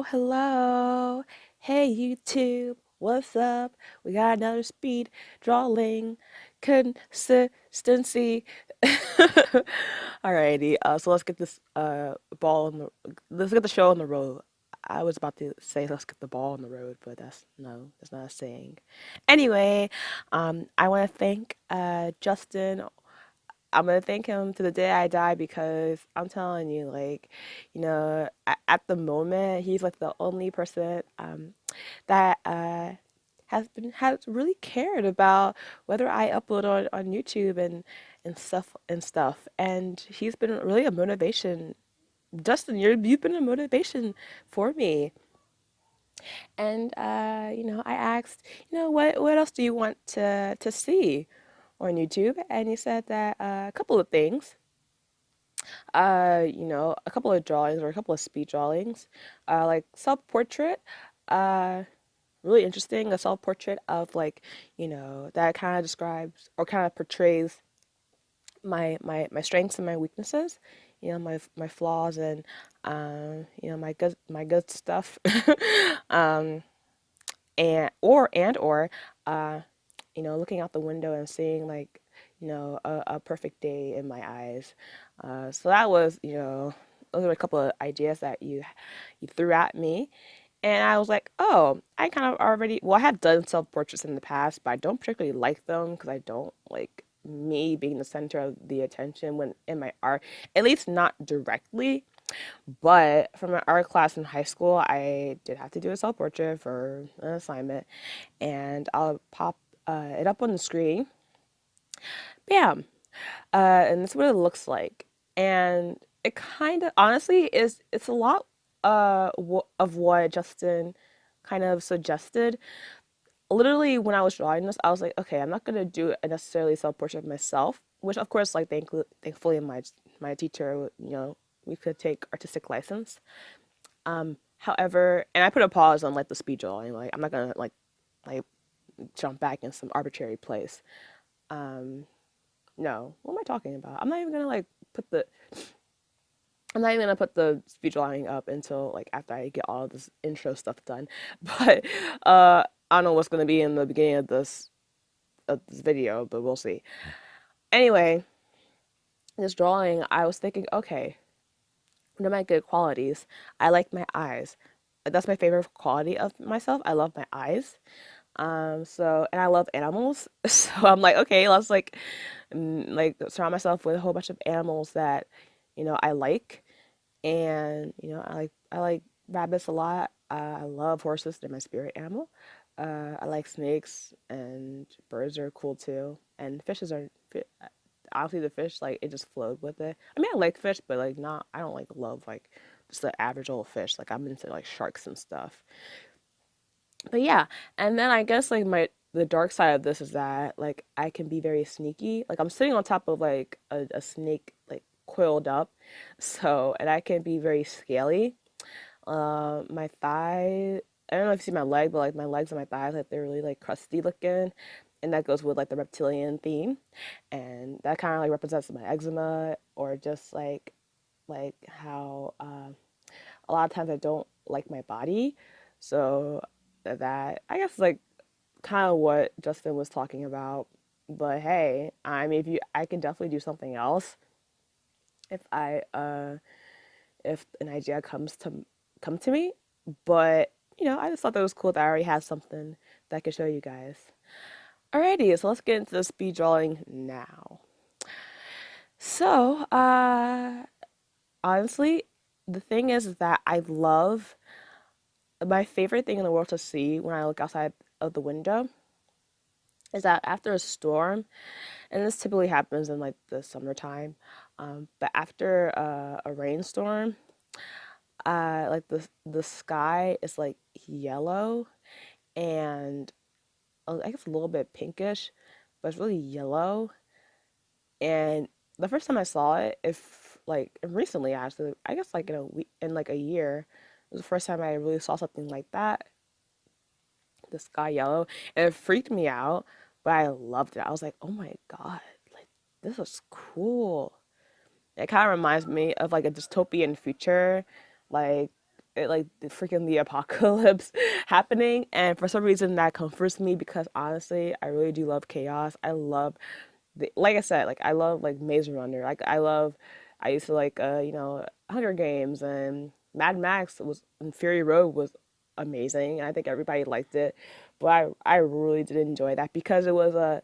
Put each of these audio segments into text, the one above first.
Hello. Hey, YouTube. What's up? We got another speed drawing consistency. Alrighty. So let's get this ball on the let's get the show on the road. I was about to say let's get the ball on the road, but that's not a saying. Anyway, I want to thank Justin. I'm gonna thank him to the day I die because I'm telling you, like, at the moment, he's like the only person that has really cared about whether I upload on YouTube and stuff. And he's been really a motivation. Justin, you've been a motivation for me. And I asked, what else do you want to see on YouTube? And he said that a couple of things. A couple of drawings or a couple of speed drawings, like self-portrait, uh, really interesting, a self-portrait of like, that kind of describes or kind of portrays my strengths and my weaknesses, my flaws and, my good stuff, um, and or, uh, looking out the window and seeing like, a perfect day in my eyes. So that was, those were a couple of ideas that you threw at me. And I was like, oh, I kind of already, well, I have done self portraits in the past, but I don't particularly like them because I don't like me being the center of the attention when in my art, at least not directly. But from my art class in high school, I did have to do a self portrait for an assignment, and I'll pop it up on the screen. Bam! And that's what it looks like. And it kind of, honestly, it's a lot of what Justin kind of suggested. Literally, when I was drawing this, I was like, okay, I'm not gonna do a necessarily self portrait of myself, which of course, like thankfully, my teacher, we could take artistic license. However, and I put a pause on like the speed drawing, like I'm not gonna like jump back in some arbitrary place. Um, no, what am I talking about? Put the I'm not even gonna put the speed drawing up until like after I get all this intro stuff done. But I don't know what's gonna be in the beginning of this video, but we'll see. Anyway, this drawing, I was thinking, okay, what are my good qualities? I like my eyes. That's my favorite quality of myself. I love my eyes. And I love animals. So I'm like, okay, let's like surround myself with a whole bunch of animals that, I like. And I like rabbits a lot. I love horses; they're my spirit animal. I like snakes and birds are cool too. And fishes are honestly the fish like it just flowed with it. I mean, I like fish, but like not. I don't like love like just the average old fish. Like I'm into like sharks and stuff. But yeah, and then I guess like the dark side of this is that like I can be very sneaky. Like I'm sitting on top of like a snake like coiled up. So and I can be very scaly. My thigh, I don't know if you see my leg, but like my legs and my thighs, like they're really like crusty looking. And that goes with like the reptilian theme. And that kind of like represents my eczema or just like how a lot of times I don't like my body. So that I guess like kind of what Justin was talking about. But hey, I mean, if you, I can definitely do something else if if an idea come to me. But I just thought that was cool that I already had something that I could show you guys. Alrighty, so let's get into the speed drawing now. So, honestly, the thing is that I love my favorite thing in the world to see when I look outside of the window is that after a storm, and this typically happens in like the summertime, but after a rainstorm, like the sky is like yellow and I guess a little bit pinkish, but it's really yellow. And the first time I saw it, if like recently actually, I guess like in a week, in like a year, it was the first time I really saw something like that, the sky yellow, and it freaked me out, but I loved it. I was like, oh my God, like this is cool. It kind of reminds me of like a dystopian future, like like the freaking the apocalypse happening, and for some reason that comforts me because honestly, I really do love chaos. I love like I said, like I love like Maze Runner. Like I used to like Hunger Games and Mad Max was and Fury Road was amazing. And I think everybody liked it, but I really did enjoy that because it was a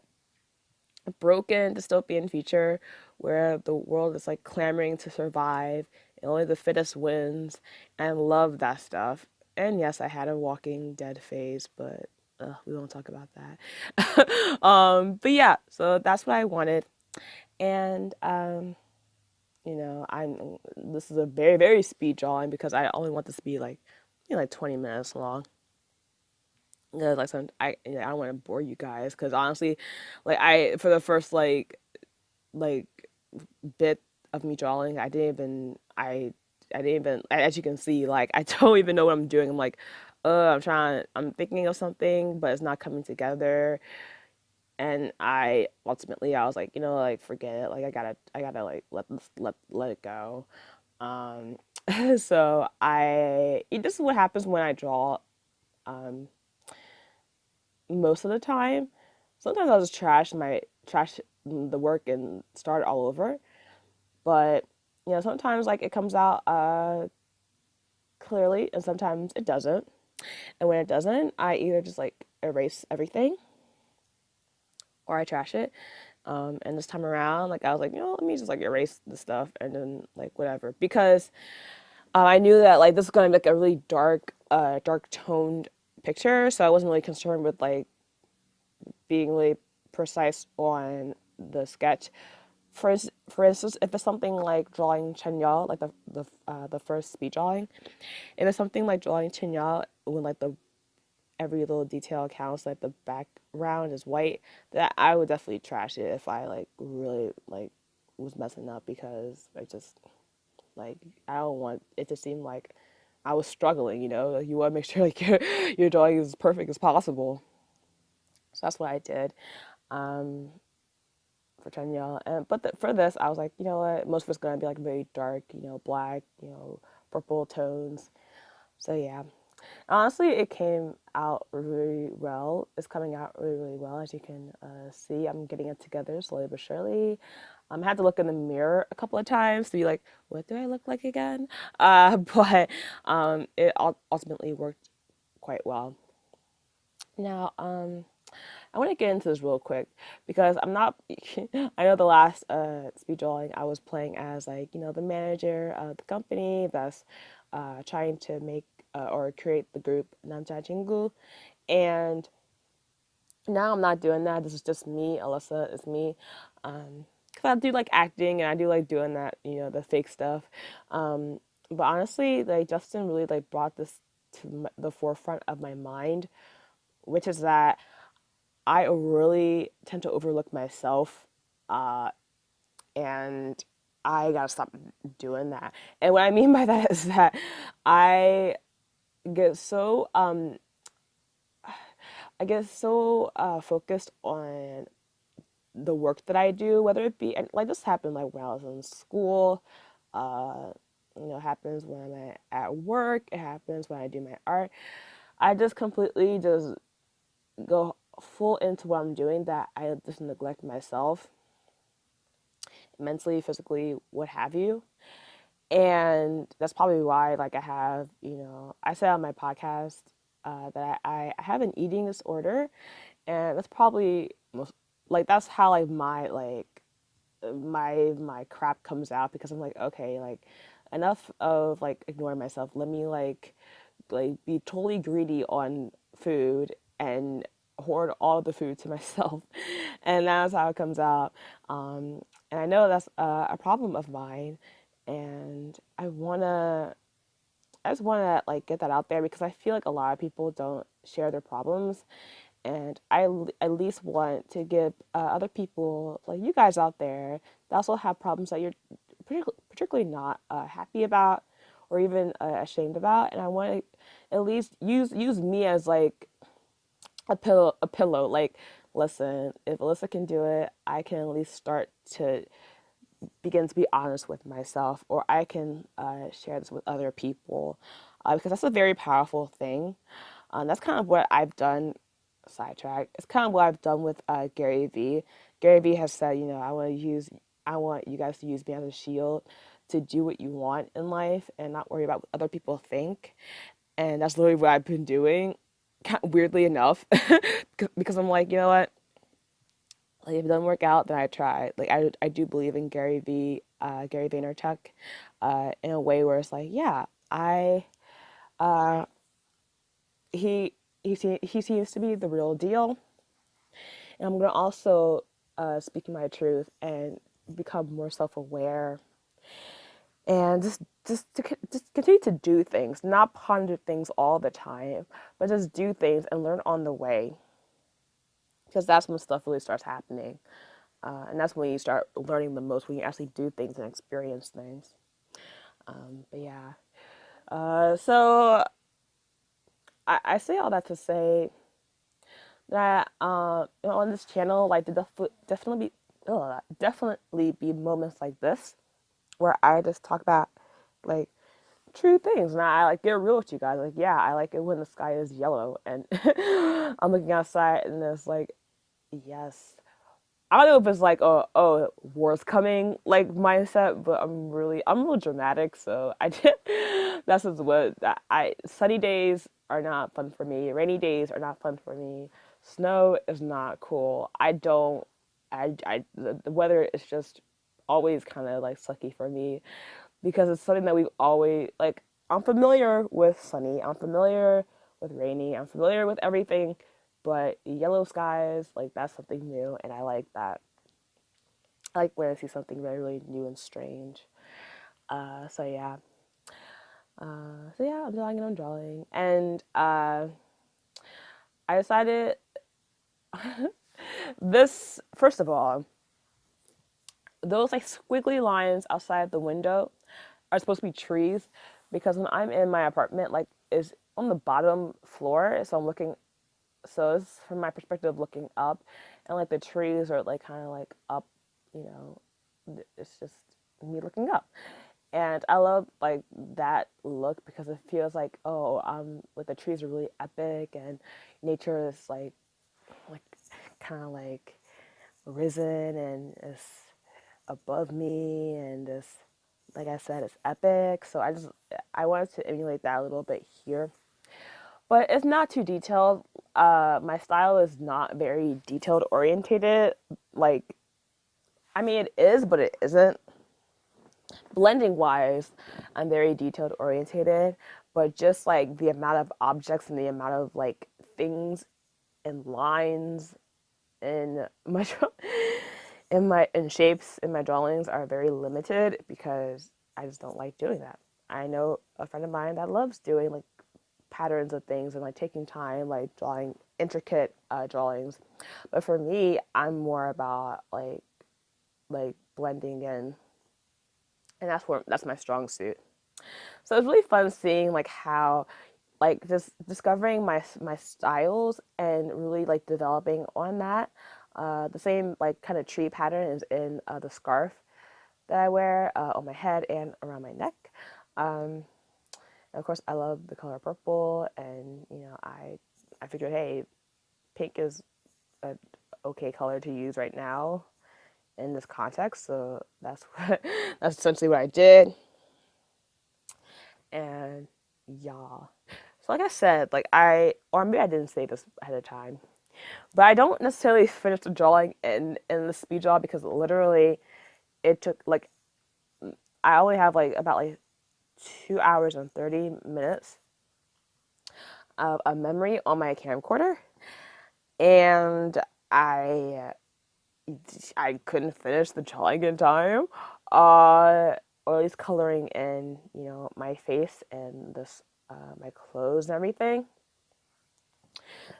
broken dystopian future where the world is like clamoring to survive and only the fittest wins, and I love that stuff. And yes, I had a Walking Dead phase, but we won't talk about that. But yeah, so that's what I wanted. And I'm this is a very very speed drawing because I only want this to be like like 20 minutes long. Yeah, like some I don't want to bore you guys because honestly, like I for the first like bit of me drawing, I didn't even as you can see like I don't even know what I'm doing. I'm like, I'm thinking of something, but it's not coming together. And I was like, like forget it. Like I gotta like let it go. Um, so this is what happens when I draw. Um, Most of the time, sometimes I'll just trash the work and start all over. But sometimes like it comes out clearly, and sometimes it doesn't. And when it doesn't, I either just like erase everything or I trash it. And this time around, like I was like, let me just like erase the stuff and then like whatever because I knew that like this was gonna be like a really dark toned picture, so I wasn't really concerned with like being really precise on the sketch. For instance, if it's something like drawing Chenya, like the first speed drawing, if it's something like drawing Chenya when like the every little detail counts, like the background is white, that I would definitely trash it if I like really like was messing up because I just like I don't want it to seem like I was struggling. Like, you want to make sure like your drawing is as perfect as possible. So that's what I did. Um, for Chenya. And for this, I was like, you know what? Most of it's gonna be like very dark, black, purple tones. So yeah, honestly, it came out really well. It's coming out really, really well, as you can see. I'm getting it together slowly but surely. I had to look in the mirror a couple of times to be like, what do I look like again? But it ultimately worked quite well. Now, I want to get into this real quick because I'm not. I know the last speed drawing I was playing as like the manager of the company that's trying to make or create the group Namja Jingu, and now I'm not doing that. This is just me, Alyssa. It's me. Because I do like acting and I do like doing that, the fake stuff. But honestly, like Justin really like brought this to the forefront of my mind, which is that I really tend to overlook myself, uh, and I gotta stop doing that. And what I mean by that is that I get so focused on the work that I do, whether it be and like this happened like when I was in school, uh, it happens when I'm at work, it happens when I do my art. I just completely just go full into what I'm doing that I just neglect myself mentally, physically, what have you. And that's probably why, like, I have, I said on my podcast that I have an eating disorder, and that's probably most, like, that's how, like, my crap comes out because I'm like, okay, like, enough of, like, ignoring myself. Let me, like be totally greedy on food and hoard all the food to myself, and that's how it comes out. And I know that's a problem of mine, and I just wanna like get that out there because I feel like a lot of people don't share their problems, and I at least want to give other people like you guys out there that also have problems that you're particularly not happy about or even ashamed about, and I want to at least use me as like a pillow. Like, listen, if Alyssa can do it, I can at least start to begin to be honest with myself, or I can share this with other people. because that's a very powerful thing. That's kind of what I've done. Sidetrack. It's kind of what I've done with Gary Vee. Gary Vee has said, you know, I want you guys to use me as a shield to do what you want in life and not worry about what other people think. And that's literally what I've been doing, weirdly enough, because I'm like, you know what? Like if it doesn't work out, then I try. Like I do believe in Gary Vaynerchuk, in a way where it's like, yeah, uh, he seems to be the real deal, and I'm gonna also speak my truth and become more self aware and just continue to do things, not ponder things all the time, but just do things and learn on the way, because that's when stuff really starts happening. And that's when you start learning the most, when you actually do things and experience things. But yeah. So I say all that to say that on this channel, like definitely be moments like this where I just talk about like true things, and I like get real with you guys. Like, yeah, I like it when the sky is yellow and I'm looking outside and it's like, yes, I don't know if it's like war's coming like mindset, but I'm real dramatic, so I did that's just what I sunny days are not fun for me. Rainy days are not fun for me. Snow is not cool. The weather is just always kind of like sucky for me because it's something that we've always like. I'm familiar with sunny. I'm familiar with rainy. I'm familiar with everything, but yellow skies, like that's something new, and I like that. I like when I see something very, really new and strange. So yeah. So yeah, I'm drawing and I'm drawing, and I decided this. First of all, those like squiggly lines outside the window are supposed to be trees, because when I'm in my apartment, like is on the bottom floor, so I'm looking. So it's from my perspective looking up, and like the trees are like kind of like up, you know. It's just me looking up. And I love like that look because it feels like, oh, like the trees are really epic and nature is like kind of like risen and is above me and is, like I said, it's epic. So I wanted to emulate that a little bit here, but it's not too detailed. My style is not very detailed orientated. Like, I mean, it is, but it isn't. Blending wise, I'm very detailed orientated, but just like the amount of objects and the amount of like things and lines in my in shapes in my drawings are very limited because I just don't like doing that. I know a friend of mine that loves doing like patterns of things and like taking time like drawing intricate drawings, but for me, I'm more about like blending in, and that's my strong suit. So it's really fun seeing like how like just discovering my styles and really like developing on that. The same like kind of tree pattern is in the scarf that I wear on my head and around my neck. And of course, I love the color purple, and you know, I figured, hey, pink is a okay color to use right now in this context, so that's what that's essentially what I did. And y'all, so like I said, like or maybe I didn't say this ahead of time, but I don't necessarily finish the drawing in the speed draw because literally it took like I only have like about like 2 hours and 30 minutes of a memory on my camcorder, and I I couldn't finish the drawing in time, or at least coloring in, you know, my face and this my clothes and everything.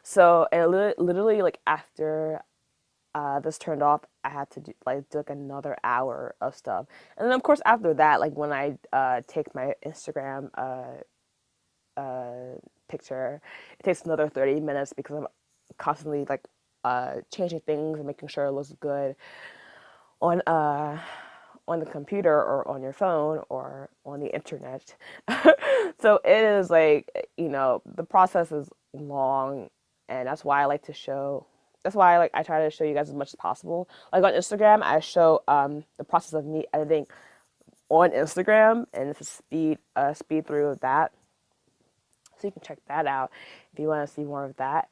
So and literally like after this turned off, I had to do like another hour of stuff, and then of course after that, like when I take my Instagram picture, it takes another 30 minutes because I'm constantly like changing things and making sure it looks good on on the computer or on your phone or on the internet. So it is like, the process is long, and that's why I like to show. That's why I try to show you guys as much as possible. Like on Instagram, I show the process of me editing on Instagram, and it's a speed through of that. So you can check that out if you want to see more of that.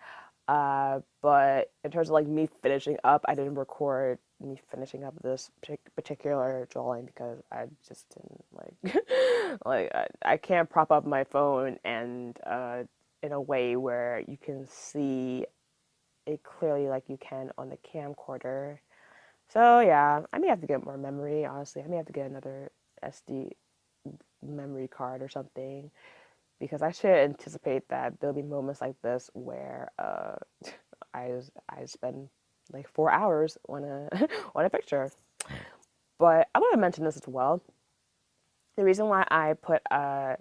But in terms of like me finishing up, I didn't record me finishing up this particular drawing because I just didn't like I can't prop up my phone and in a way where you can see it clearly like you can on the camcorder. So yeah, I may have to get more memory. Honestly, I may have to get another SD memory card or something, because I should anticipate that there'll be moments like this where I spend like 4 hours on a on a picture. But I want to mention this as well. The reason why I put a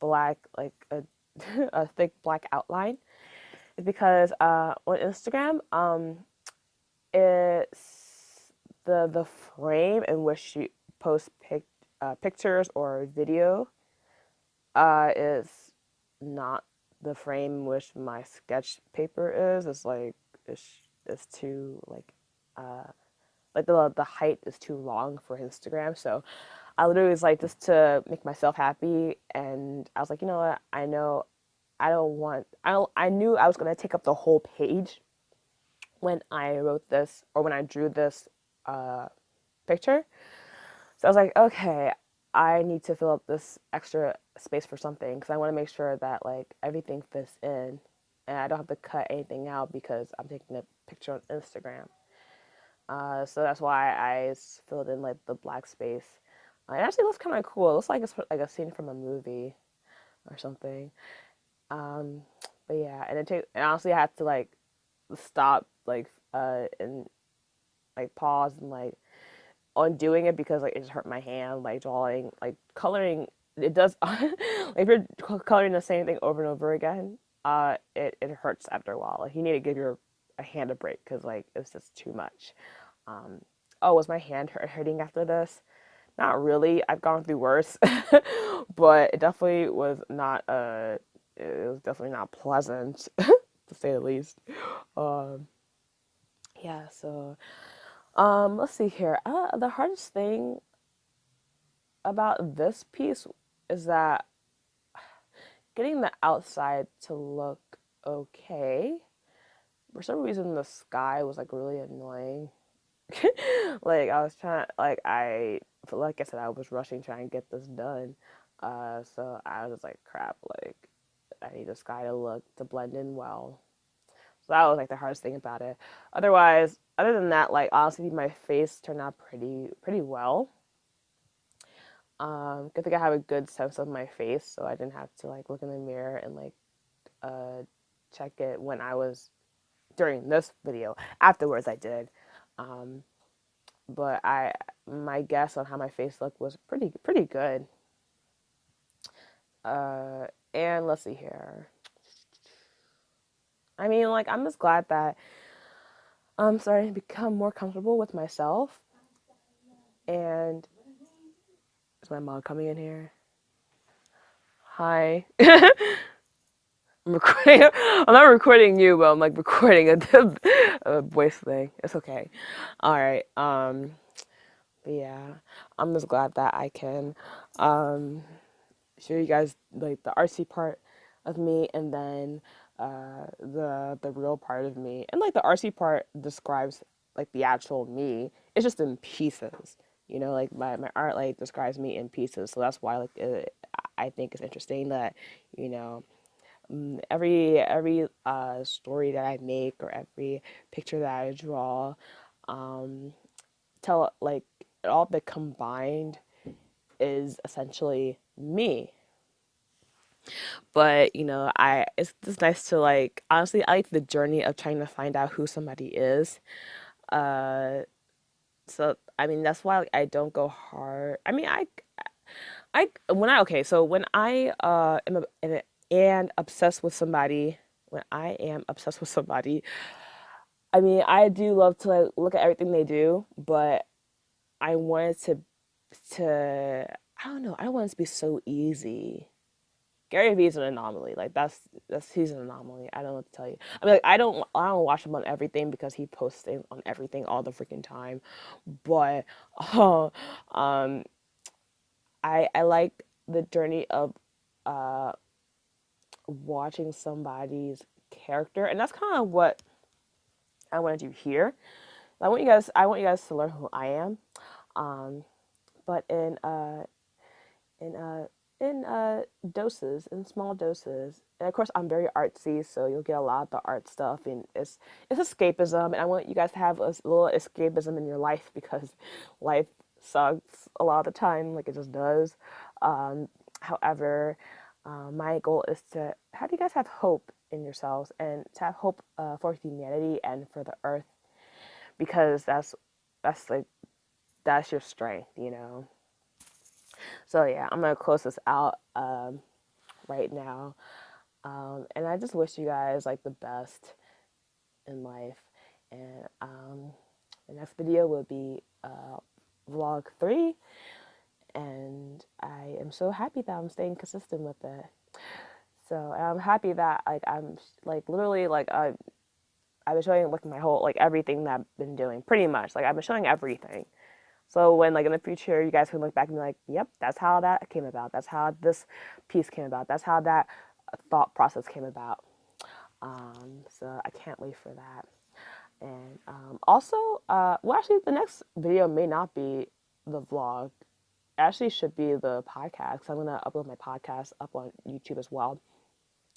black a thick black outline is because on Instagram it's the frame in which you post pictures or video is not the frame in which my sketch paper is. It's like it's too like the height is too long for Instagram. So I literally was like, just to make myself happy, and I was like, you know what? I knew I was gonna take up the whole page when I wrote this or when I drew this picture. So I was like, okay, I need to fill up this extra space for something, because I want to make sure that like everything fits in and I don't have to cut anything out because I'm taking a picture on Instagram. So that's why I filled in like the black space. It actually looks kind of cool. It looks like it's like a scene from a movie or something. Um, but yeah, and honestly I had to like stop and like pause and like on doing it, because like it just hurt my hand, like drawing, like coloring. It does like if you're coloring the same thing over and over again, it hurts after a while. Like you need to give your a hand a break, because like it's just too much. um oh, was my hand hurting after this? Not really. I've gone through worse. But it definitely was not it was definitely not pleasant to say the least. um yeah, so let's see here. The hardest thing about this piece is that getting the outside to look okay. For some reason, the sky was like really annoying. Like I was trying, like I said, I was rushing trying to get this done. So I was just like, crap. Like I need the sky to blend in well. So that was like the hardest thing about it. Other than that, like honestly, my face turned out pretty well. I think I have a good sense of my face, so I didn't have to like look in the mirror and like uh, check it when I was during this video. Afterwards, I did, um, but my guess on how my face looked was pretty good. Uh, and let's see here. I mean, like I'm just glad that I'm starting to become more comfortable with myself. And is my mom coming in here? Hi. I'm recording. I'm not recording you, but I'm like recording a voice thing. It's okay. All right. But yeah, I'm just glad that I can um show you guys like the artsy part of me, and then the real part of me. And like the artsy part describes like the actual me. It's just in pieces. Like my art like describes me in pieces. So that's why I think it's interesting that you know every story that I make or every picture that I draw, um, tell like all the combined is essentially me. But I it's just nice to like honestly I like the journey of trying to find out who somebody is. Uh, so I mean that's why like, I don't go hard. I mean I when I okay so when I and obsessed with somebody when I am obsessed with somebody, I mean I do love to like look at everything they do, but I wanted to to, I don't know, I don't want it to be so easy. Gary Vee's an anomaly. Like that's he's an anomaly. I don't know what to tell you. I mean, like I don't watch him on everything because he posts things on everything all the freaking time. But uh, um, I like the journey of uh watching somebody's character, and that's kind of what I want to do here. I want you guys to learn who I am, um, but in doses, in small doses. And of course, I'm very artsy, so you'll get a lot of the art stuff, and it's escapism. And I want you guys to have a little escapism in your life because life sucks a lot of the time, like it just does. However, my goal is to have you guys have hope in yourselves and to have hope for humanity and for the earth because that's like that's your strength, you know. So yeah, I'm gonna close this out right now, and I just wish you guys like the best in life. And the next video will be vlog 3, and I am so happy that I'm staying consistent with it. So I'm happy that like I'm like literally like I've been showing like my whole like everything that I've been doing pretty much like I've been showing everything. So when like in the future you guys can look back and be like, yep, that's how that came about. That's how this piece came about. That's how that thought process came about. So I can't wait for that. And also, well, actually, the next video may not be the vlog. It actually should be the podcast. 'Cause I'm gonna upload my podcast up on YouTube as well,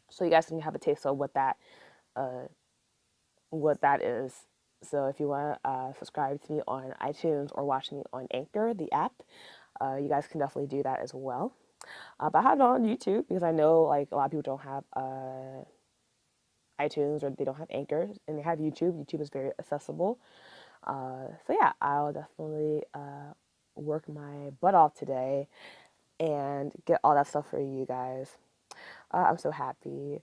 so you guys can have a taste of uh, what that is. So if you want to subscribe to me on iTunes or watch me on Anchor, the app, you guys can definitely do that as well. But I have it on YouTube because I know like a lot of people don't have iTunes or they don't have Anchor and they have YouTube. YouTube is very accessible. So yeah, I'll definitely work my butt off today and get all that stuff for you guys. I'm so happy.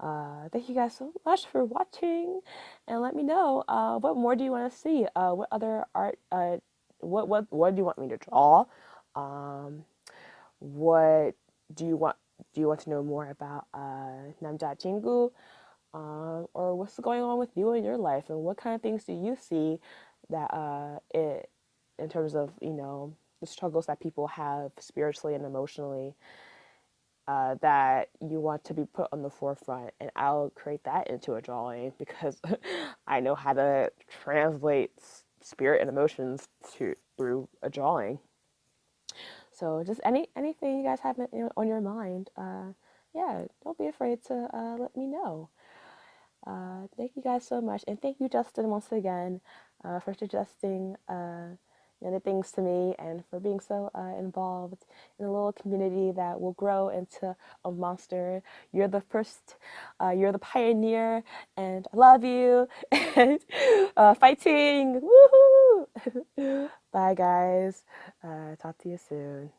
Thank you guys so much for watching, and let me know what more do you want to see? What other art? What do you want me to draw? Um, what do you want? Do you want to know more about Namja Chingu? Or what's going on with you in your life, and what kind of things do you see that it in terms of the struggles that people have spiritually and emotionally that you want to be put on the forefront, and I'll create that into a drawing because I know how to translate spirit and emotions through a drawing. So just anything you guys have on your mind, yeah, don't be afraid to let me know. Thank you guys so much, and thank you, Justin, once again, for suggesting the things to me and for being so involved in a little community that will grow into a monster. You're the first, you're the pioneer, and I love you. And fighting, woohoo! Bye, guys. Talk to you soon.